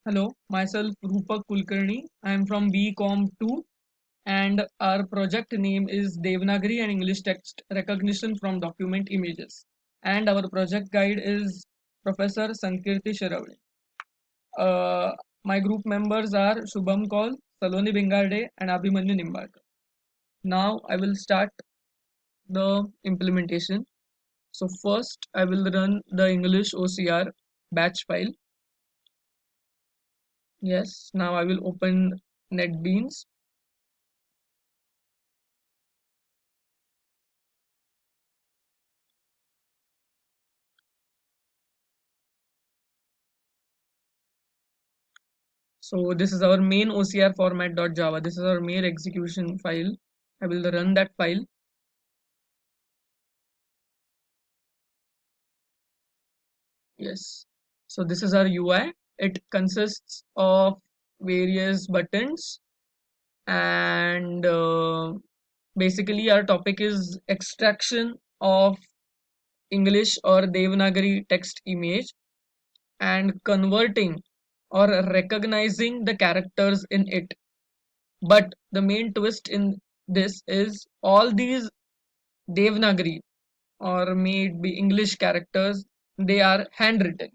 Hello, myself Rupak Kulkarni. I am from BCom 2 and our project name is Devanagari and English text recognition from document images. And our project guide is Professor Sankirti Shiravane. Uh, my group members are Shubham Kaul, Saloni Bingarde and Abhimanyu Nimbarkar. Now I will start the implementation. So first I will run the English OCR batch file. Yes, now I will open NetBeans. So this is our main OCR format.java. This is our main execution file. I will run that file. Yes. So this is our UI. It consists of various buttons and basically our topic is extraction of English or Devanagari text image and converting or recognizing the characters in it. But the main twist in this is all these Devanagari or may it be English characters, they are handwritten.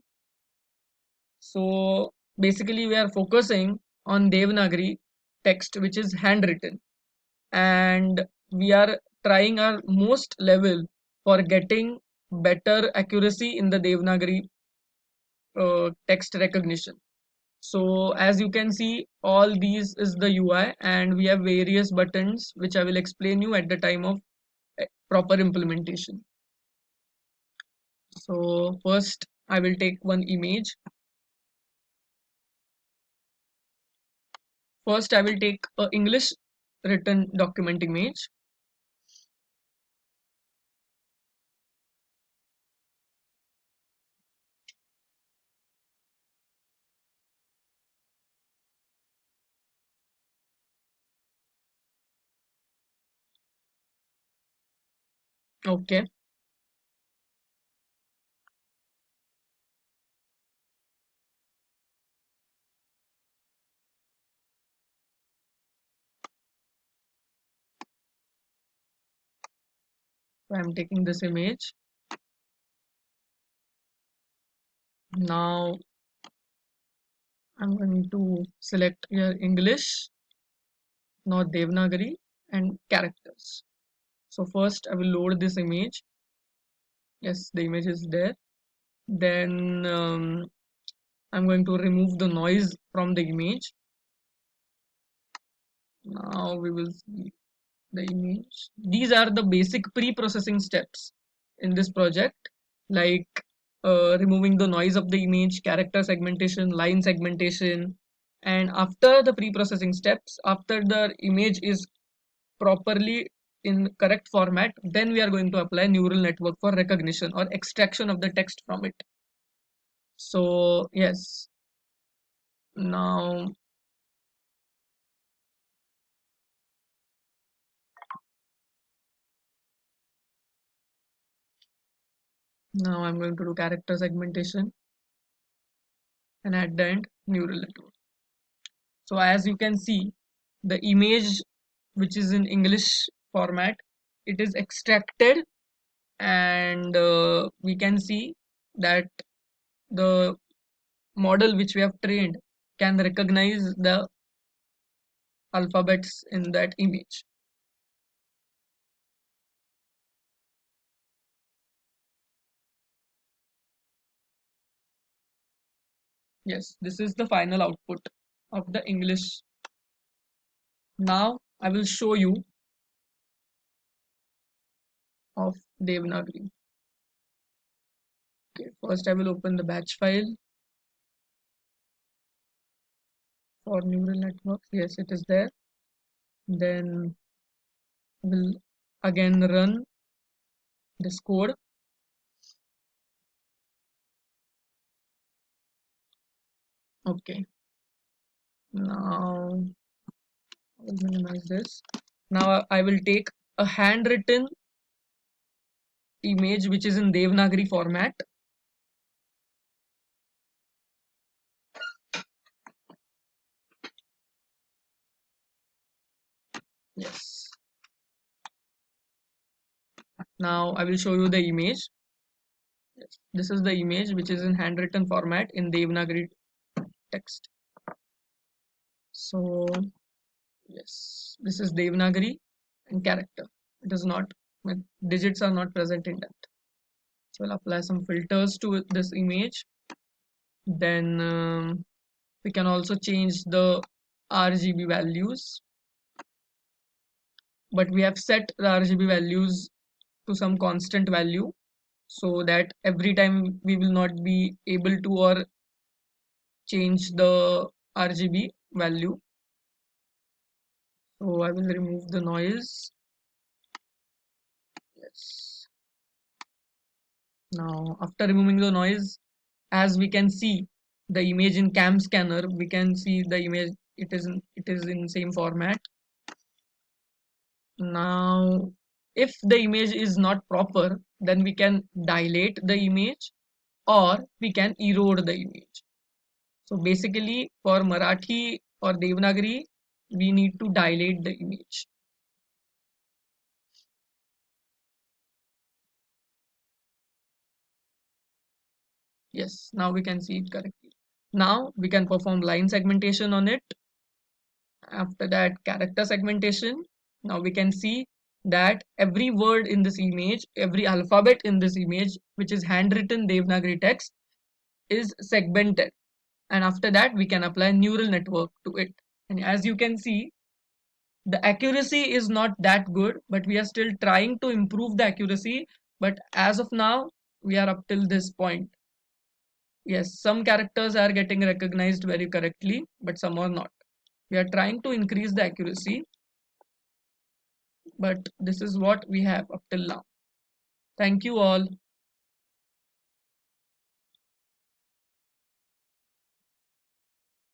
So basically, we are focusing on Devanagari text which is handwritten, and we are trying our most level for getting better accuracy in the Devanagari text recognition. So as you can see, all these is the UI, and we have various buttons which I will explain you at the time of proper implementation. So first I will take one image. First I will take a English written document image. Okay. So I'm taking this image. Now I'm going to select here English, not Devanagari, and characters. So first I will load this image. Yes, the image is there. Then I'm going to remove the noise from the image. Now we will see the image. These are the basic pre-processing steps in this project, like removing the noise of the image, character segmentation, line segmentation, and after the pre-processing steps, after the image is properly in correct format, then we are going to apply neural network for recognition or extraction of the text from it. So yes, now I'm going to do character segmentation and at the end neural network. So as you can see, the image which is in English format, it is extracted, and we can see that the model which we have trained can recognize the alphabets in that image. Yes, this is the final output of the English. Now I will show you of Devanagari. Okay, first I will open the batch file for neural networks. Yes, it is there. Then we'll again run this code. Okay, now I will minimize this. Now I will take a handwritten image which is in Devanagari format. Yes. Now I will show you the image. Yes. This is the image which is in handwritten format in Devanagari text. So yes, this is Devanagari and character. It is not, digits are not present in that. So I'll apply some filters to this image. Then we can also change the RGB values, but we have set the RGB values to some constant value so that every time we will not be able to or change the RGB value. So I will remove the noise. Yes. Now after removing the noise, as we can see the image in cam scanner, we can see the image, it is in same format. Now if the image is not proper, then we can dilate the image or we can erode the image. So basically for Marathi or Devanagari, we need to dilate the image. Yes, now we can see it correctly. Now we can perform line segmentation on it. After that, character segmentation. Now we can see that every word in this image, every alphabet in this image, which is handwritten Devanagari text, is segmented. And after that, we can apply neural network to it. And as you can see, the accuracy is not that good, but we are still trying to improve the accuracy. But as of now, we are up till this point. Yes, some characters are getting recognized very correctly, but some are not. We are trying to increase the accuracy, but this is what we have up till now. Thank you all.